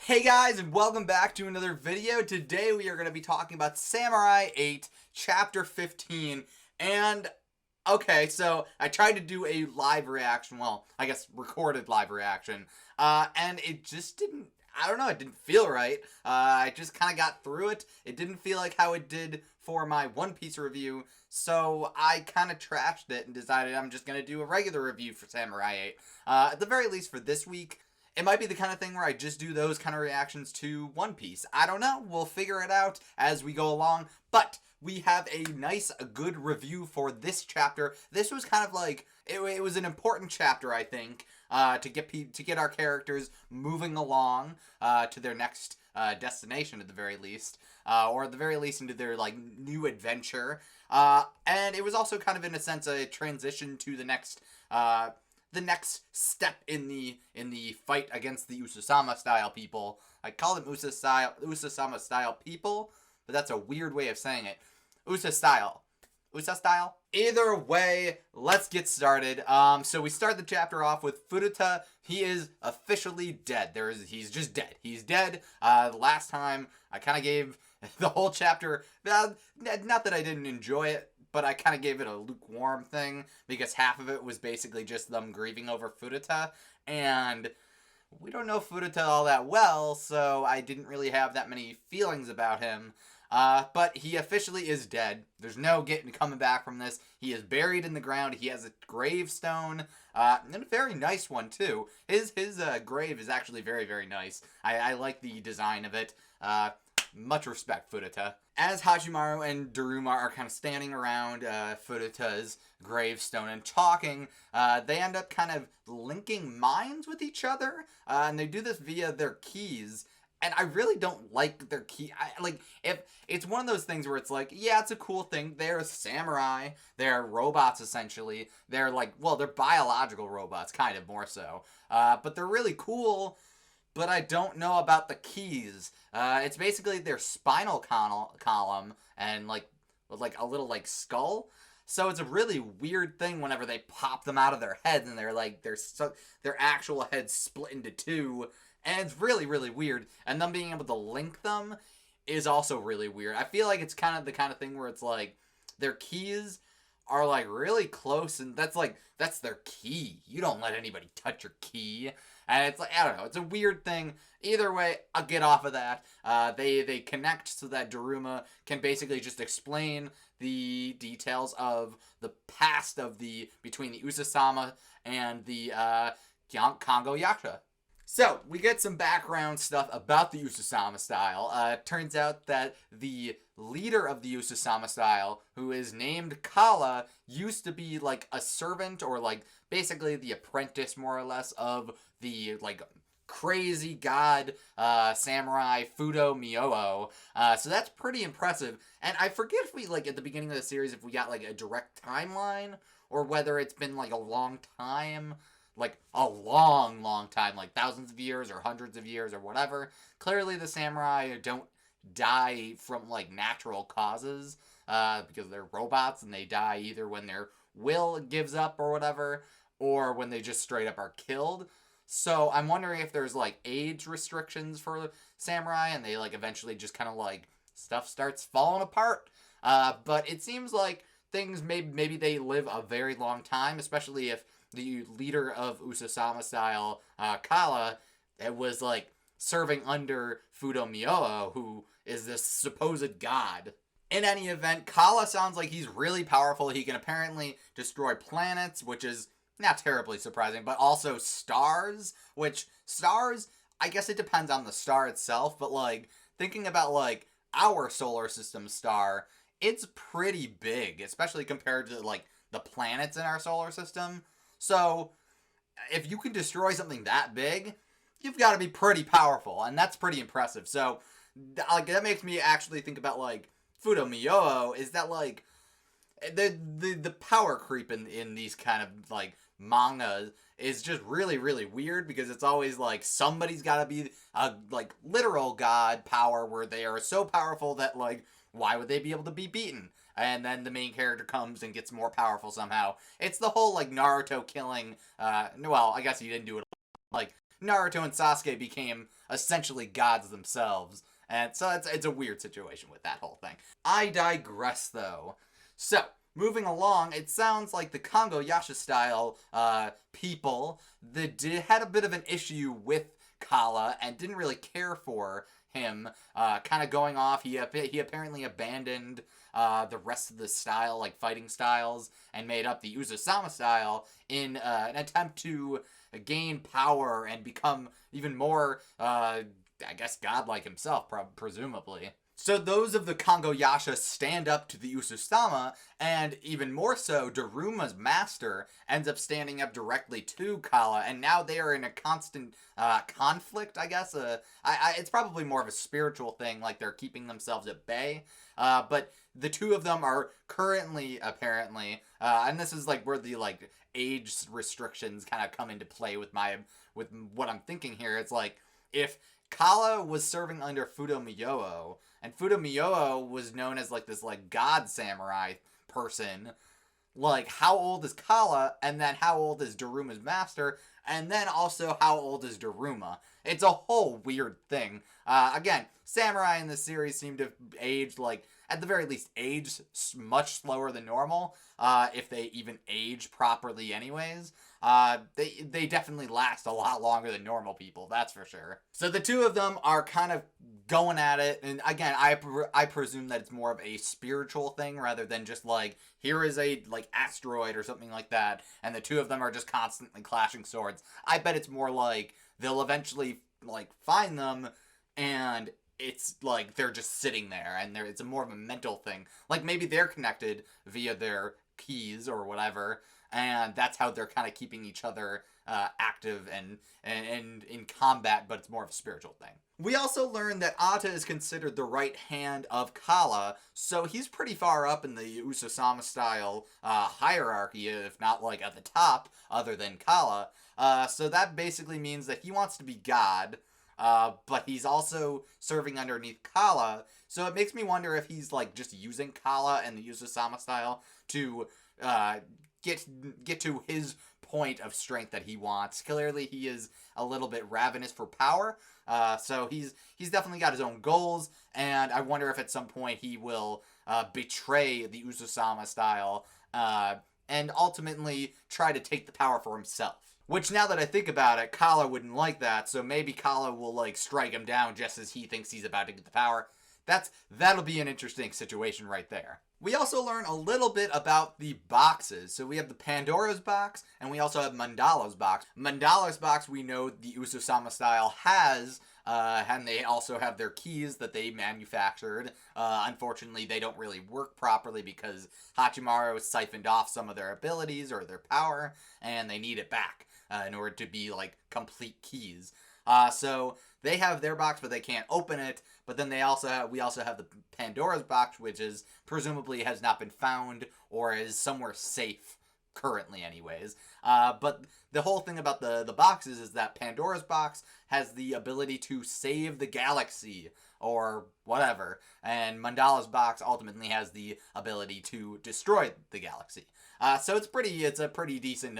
Hey guys, and welcome back to another video. Today we are going to be talking about Samurai 8, Chapter 15, and okay, so I tried to do a live reaction, well, I guess recorded live reaction, and it just didn't, I don't know, it didn't feel right. I just kind of got through it. It didn't feel like how it did for my One Piece review, so I kind of trashed it and decided I'm just going to do a regular review for Samurai 8. At the very least for this week. It might be the kind of thing where I just do those kind of reactions to One Piece. I don't know. We'll figure it out as we go along. But we have a nice, good review for this chapter. This was kind of like, it was an important chapter, I think, to get our characters moving along to their next destination at the very least. Or at the very least into their, like, new adventure. And it was also kind of, in a sense, a transition to the next step in the fight against the Usama style people. I call them Usama style people, but that's a weird way of saying it. Usa style. Either way, let's get started. So we start the chapter off with Furuta. He is officially dead. He's just dead. He's dead. The last time I kind of gave the whole chapter, not that I didn't enjoy it, but I kind of gave it a lukewarm thing, because half of it was basically just them grieving over Furuta, and we don't know Furuta all that well, so I didn't really have that many feelings about him. But he officially is dead. There's no coming back from this. He is buried in the ground. He has a gravestone, and a very nice one, too. His grave is actually very, very nice. I like the design of it. Much respect, Furuta. As Hachimaru and Daruma are kind of standing around Furuta's gravestone and talking, they end up kind of linking minds with each other, and they do this via their keys. And I really don't like their key. If it's one of those things where it's like, yeah, it's a cool thing. They're samurai. They're robots, essentially. They're like, well, they're biological robots, kind of more so. But they're really cool. But I don't know about the keys. It's basically their spinal column and like a little like skull. So it's a really weird thing whenever they pop them out of their heads and they're like their actual heads split into two, and it's really, really weird. And them being able to link them is also really weird. I feel like it's kind of the kind of thing where it's like their keys are like really close, and that's their key. You don't let anybody touch your key. And it's like, I don't know, it's a weird thing. Either way, I'll get off of that. They connect so that Daruma can basically just explain the details of the past between the Usasama and the Kongo Yaksha. So, we get some background stuff about the Usasama style. Turns out that the leader of the Usasama style, who is named Kala, used to be like a servant, or like basically the apprentice, more or less, of the like crazy god samurai Fudo Myoo. So that's pretty impressive. And I forget if we, like, at the beginning of the series, if we got like a direct timeline, or whether it's been like a long time. Like, a long, long time, like thousands of years or hundreds of years or whatever. Clearly the samurai don't die from, like, natural causes, because they're robots, and they die either when their will gives up or whatever, or when they just straight up are killed. So I'm wondering if there's, like, age restrictions for samurai, and they, like, eventually just kind of, like, stuff starts falling apart. But it seems like things, maybe they live a very long time, especially if the leader of Usasama style, Kala, was like serving under Fudo Myoo, who is this supposed god. In any event, Kala sounds like he's really powerful. He can apparently destroy planets, which is not terribly surprising, but also stars, I guess it depends on the star itself, but like thinking about like our solar system star, it's pretty big, especially compared to like the planets in our solar system. So, if you can destroy something that big, you've got to be pretty powerful, and that's pretty impressive. So, like, that makes me actually think about, like, Fudo Myoo, is that, like, the power creep in these kind of, like, mangas is just really, really weird, because it's always, like, somebody's got to be a, like, literal god power where they are so powerful that, like, why would they be able to be beaten? And then the main character comes and gets more powerful somehow. It's the whole, like, Naruto killing, well, I guess he didn't do it. Like, Naruto and Sasuke became essentially gods themselves. And so it's a weird situation with that whole thing. I digress, though. So, moving along, it sounds like the Kongo Yasha style people that had a bit of an issue with Kala and didn't really care for him kind of going off. He apparently abandoned the rest of the style, like fighting styles, and made up the Uzusama style in an attempt to gain power and become even more, I guess, godlike himself, presumably. So those of the Kongo Yasha stand up to the Ususama, and even more so, Daruma's master ends up standing up directly to Kala, and now they are in a constant conflict, I guess. It's probably more of a spiritual thing, like they're keeping themselves at bay. But the two of them are currently, apparently, and this is like where the like age restrictions kind of come into play with what I'm thinking here. It's like if Kala was serving under Fudo Miyoo, and Fudo Miyoo was known as like this like god samurai person. Like, how old is Kala, and then how old is Daruma's master, and then also how old is Daruma? It's a whole weird thing. Again, samurai in this series seem to age, like, at the very least, age much slower than normal, if they even age properly anyways. They definitely last a lot longer than normal people, that's for sure. So the two of them are kind of going at it, and again, I presume that it's more of a spiritual thing rather than just like, here is a like asteroid or something like that, and the two of them are just constantly clashing swords. I bet it's more like they'll eventually like find them, and it's like they're just sitting there, and it's more of a mental thing. Like maybe they're connected via their keys or whatever, and that's how they're kind of keeping each other active and in combat, but it's more of a spiritual thing. We also learned that Ata is considered the right hand of Kala, so he's pretty far up in the Ususama style hierarchy, if not like at the top, other than Kala. So that basically means that he wants to be God, but he's also serving underneath Kala, so it makes me wonder if he's like just using Kala and the Ususama style to get to his point of strength that he wants. Clearly, he is a little bit ravenous for power, so he's definitely got his own goals, and I wonder if at some point he will betray the Ususama style and ultimately try to take the power for himself. Which, now that I think about it, Kala wouldn't like that, so maybe Kala will like strike him down just as he thinks he's about to get the power. That'll be an interesting situation right there. We also learn a little bit about the boxes. So we have the Pandora's box, and we also have Mandala's box. Mandala's box, we know the Ususama style has, and they also have their keys that they manufactured. Unfortunately, they don't really work properly because Hachimaru siphoned off some of their abilities or their power, and they need it back in order to be, like, complete keys. So they have their box, but they can't open it. But then we also have the Pandora's box, which is presumably has not been found or is somewhere safe currently, anyways. But the whole thing about the boxes is that Pandora's box has the ability to save the galaxy or whatever, and Mandala's box ultimately has the ability to destroy the galaxy. So it's a pretty decent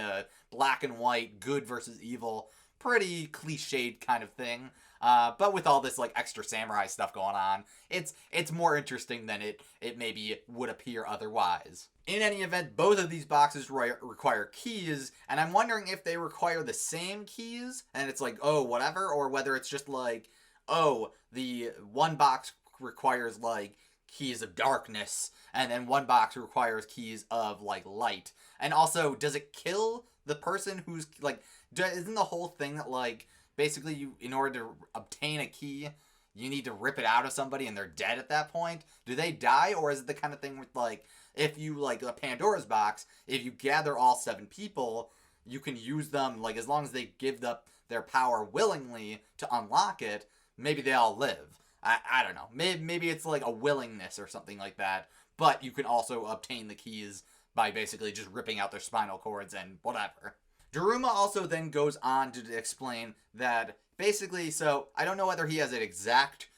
black and white, good versus evil, pretty cliched kind of thing. But with all this like extra samurai stuff going on, it's more interesting than it maybe would appear otherwise. In any event, both of these boxes require keys, and I'm wondering if they require the same keys, and it's like, oh, whatever, or whether it's just like, oh, the one box requires like keys of darkness, and then one box requires keys of like light. And also, does it kill the person who's like, isn't the whole thing that like basically you, in order to obtain a key, you need to rip it out of somebody and they're dead at that point? Do they die, or is it the kind of thing with like, if you like a Pandora's box, if you gather all 7 people, you can use them, like as long as they give up their power willingly to unlock it, maybe they all live. I don't know. Maybe it's like a willingness or something like that, but you can also obtain the keys by basically just ripping out their spinal cords and whatever. Daruma also then goes on to explain that basically, so I don't know whether he has an exact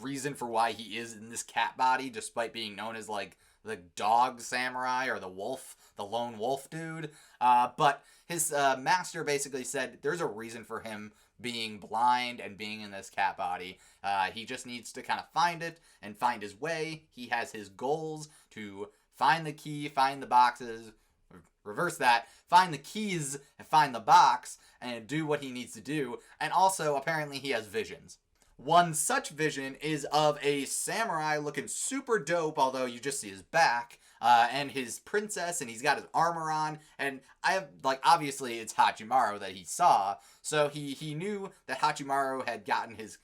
reason for why he is in this cat body, despite being known as like the dog samurai or the lone wolf dude. But his master basically said there's a reason for him being blind and being in this cat body. He just needs to kind of find it and find his way. He has his goals to find the key, find the boxes, reverse that, find the keys and find the box and do what he needs to do. And also, apparently, he has visions. One such vision is of a samurai looking super dope, although you just see his back, and his princess, and he's got his armor on, and obviously it's Hachimaru that he saw, so he knew that Hachimaru had gotten his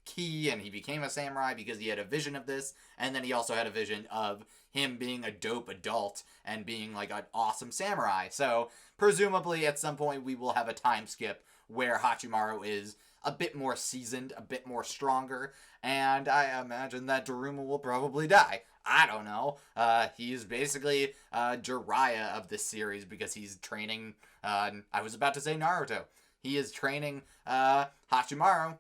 key, and he became a samurai because he had a vision of this, and then he also had a vision of him being a dope adult and being like an awesome samurai. So presumably at some point we will have a time skip where Hachimaru is a bit more seasoned, a bit more stronger, and I imagine that Daruma will probably die. I don't know. He's basically Jiraiya of this series because he's training, I was about to say Naruto. He is training Hachimaru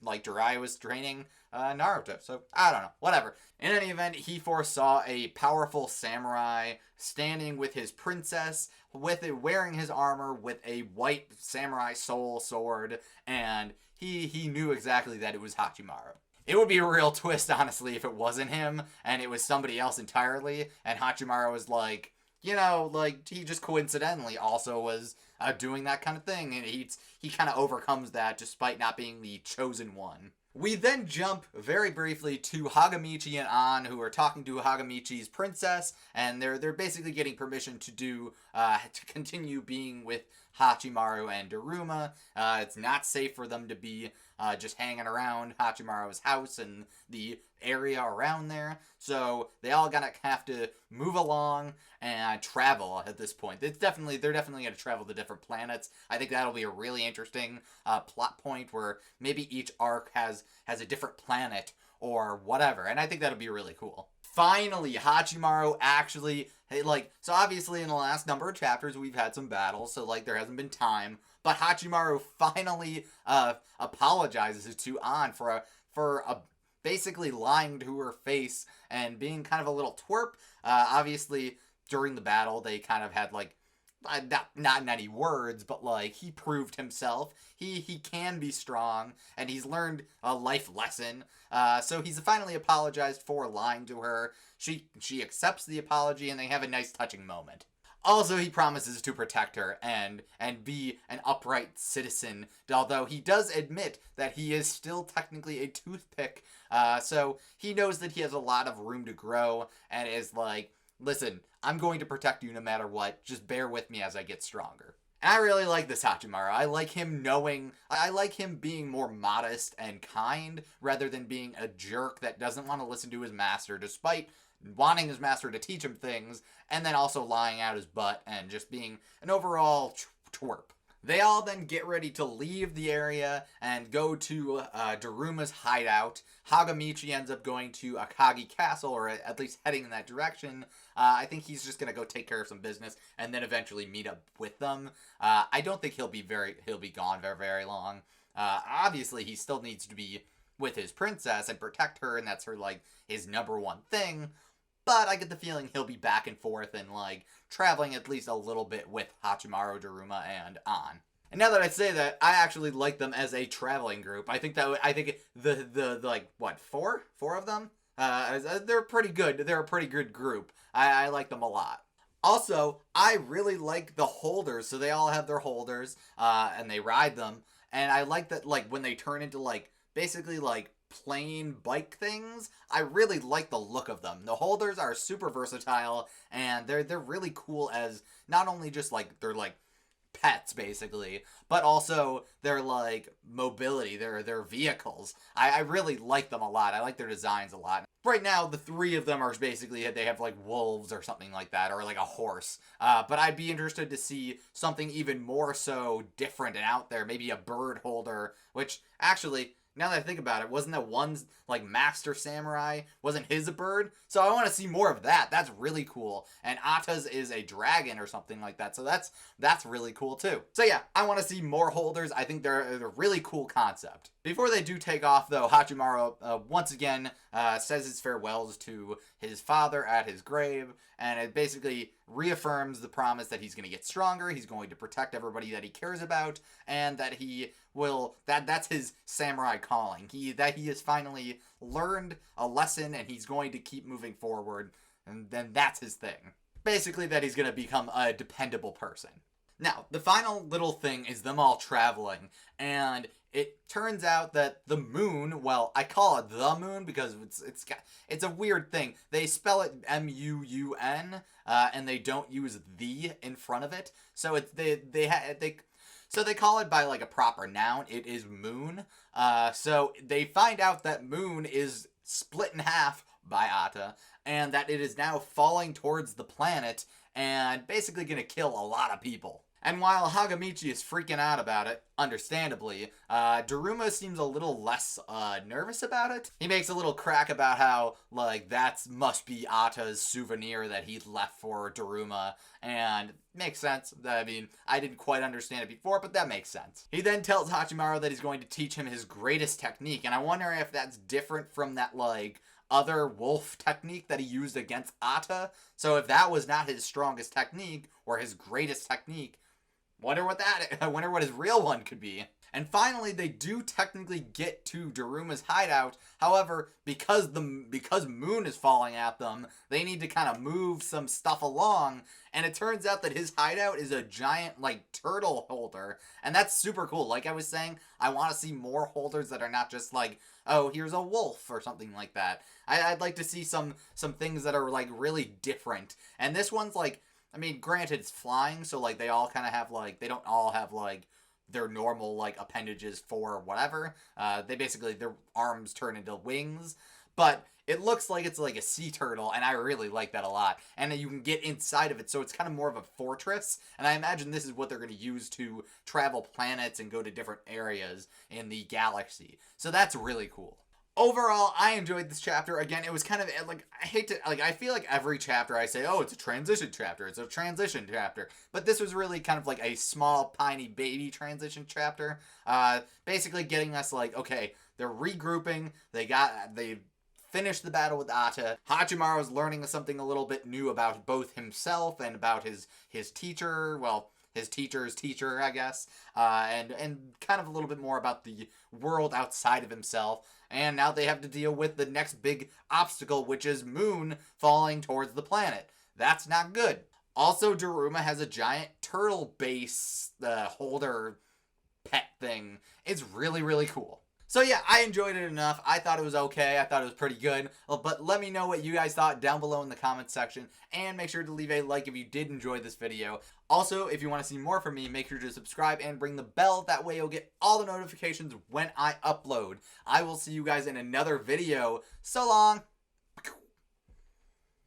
like Jiraiya was training Naruto. So, I don't know. Whatever. In any event, he foresaw a powerful samurai standing with his princess, wearing his armor with a white samurai soul sword, and he knew exactly that it was Hachimaru. It would be a real twist, honestly, if it wasn't him, and it was somebody else entirely, and Hachimaru was like, he just coincidentally also was doing that kind of thing, and he kind of overcomes that despite not being the chosen one. We then jump very briefly to Hagamichi and An, who are talking to Hagamichi's princess, and they're basically getting permission to continue being with Hachimaru and Daruma. It's not safe for them to be just hanging around Hachimaru's house and the area around there, so they all gonna have to move along and travel at this point. They're definitely gonna travel to different planets. I think that'll be a really interesting plot point where maybe each arc has a different planet or whatever, and I think that'll be really cool. Finally, Hachimaru actually, so obviously in the last number of chapters we've had some battles, so there hasn't been time, but Hachimaru finally apologizes to An for basically lying to her face and being kind of a little twerp. Obviously, during the battle, they kind of had, not in any words, but, he proved himself. He can be strong, and he's learned a life lesson. So he's finally apologized for lying to her. She accepts the apology, and they have a nice touching moment. Also, he promises to protect her and be an upright citizen, although he does admit that he is still technically a toothpick, so he knows that he has a lot of room to grow, and is like, listen, I'm going to protect you no matter what, just bear with me as I get stronger. And I really like this Hachimaru. I like him being more modest and kind, rather than being a jerk that doesn't want to listen to his master, despite wanting his master to teach him things, and then also lying out his butt and just being an overall twerp. They all then get ready to leave the area and go to Daruma's hideout. Hagamichi ends up going to Akagi Castle, or at least heading in that direction. I think he's just going to go take care of some business and then eventually meet up with them. I don't think he'll be gone very, very long. Obviously, he still needs to be with his princess and protect her, and that's his number one thing. But I get the feeling he'll be back and forth and, traveling at least a little bit with Hachimaru, Daruma, and An. And now that I say that, I actually like them as a traveling group. I think the four of them? They're pretty good. They're a pretty good group. I like them a lot. Also, I really like the holders. So they all have their holders, and they ride them. And I like that, when they turn into, basically, plain bike things, I really like the look of them. The holders are super versatile, and they're really cool as not only just they're pets basically, but also they're mobility, they're vehicles. I really like them a lot. I like their designs a lot. Right now, the three of them are basically, they have wolves or something like that, or a horse. But I'd be interested to see something even more so different and out there, maybe a bird holder, which actually, now that I think about it, wasn't that one's, master samurai? Wasn't his a bird? So I want to see more of that. That's really cool. And Ata's is a dragon or something like that. So that's really cool too. So yeah, I want to see more holders. I think they're a really cool concept. Before they do take off, though, Hachimaru once again says his farewells to his father at his grave, and it basically reaffirms the promise that he's going to get stronger, he's going to protect everybody that he cares about, and that he will, that's his samurai calling. That he has finally learned a lesson, and he's going to keep moving forward, and then that's his thing. Basically that he's going to become a dependable person. Now, the final little thing is them all traveling, and it turns out that the Muun, well, I call it the Muun because it's a weird thing. They spell it M-U-U-N, and they don't use the in front of it. So so they call it by like a proper noun. It is Muun. So they find out that Muun is split in half by Ata, and that it is now falling towards the planet and basically going to kill a lot of people. And while Hagamichi is freaking out about it, understandably, Daruma seems a little less nervous about it. He makes a little crack about how, like, that must be Ata's souvenir that he left for Daruma, and makes sense. I mean, I didn't quite understand it before, but that makes sense. He then tells Hachimaru that he's going to teach him his greatest technique, and I wonder if that's different from that, like, other wolf technique that he used against Ata. So if that was not his strongest technique, or his greatest technique, wonder what his real one could be. And finally, they do technically get to Daruma's hideout. However, because Muun is falling at them, they need to kind of move some stuff along. And it turns out that his hideout is a giant, like, turtle holder. And that's super cool. Like I was saying, I want to see more holders that are not just like, oh, here's a wolf or something like that. I'd like to see some things that are, like, really different. And this one's, like, I mean, granted, it's flying, so, like, they all kind of have, like, they don't all have, like, their normal, like, appendages for whatever. They basically, their arms turn into wings, but it looks like it's, like, a sea turtle, and I really like that a lot. And you can get inside of it, so it's kind of more of a fortress, and I imagine this is what they're going to use to travel planets and go to different areas in the galaxy. So that's really cool. Overall, I enjoyed this chapter. Again, it was kind of, like, I feel like every chapter I say, oh, it's a transition chapter, but this was really kind of like a small, tiny baby transition chapter, basically getting us, like, okay, they're regrouping, they finished the battle with Ata, Hachimaru's learning something a little bit new about both himself and about his teacher, well, his teacher's teacher, I guess, and kind of a little bit more about the world outside of himself. And now they have to deal with the next big obstacle, which is Muun falling towards the planet. That's not good. Also, Daruma has a giant turtle base holder pet thing. It's really, really cool. So yeah, I enjoyed it enough. I thought it was okay. I thought it was pretty good. But let me know what you guys thought down below in the comments section. And make sure to leave a like if you did enjoy this video. Also, if you want to see more from me, make sure to subscribe and ring the bell. That way you'll get all the notifications when I upload. I will see you guys in another video. So long!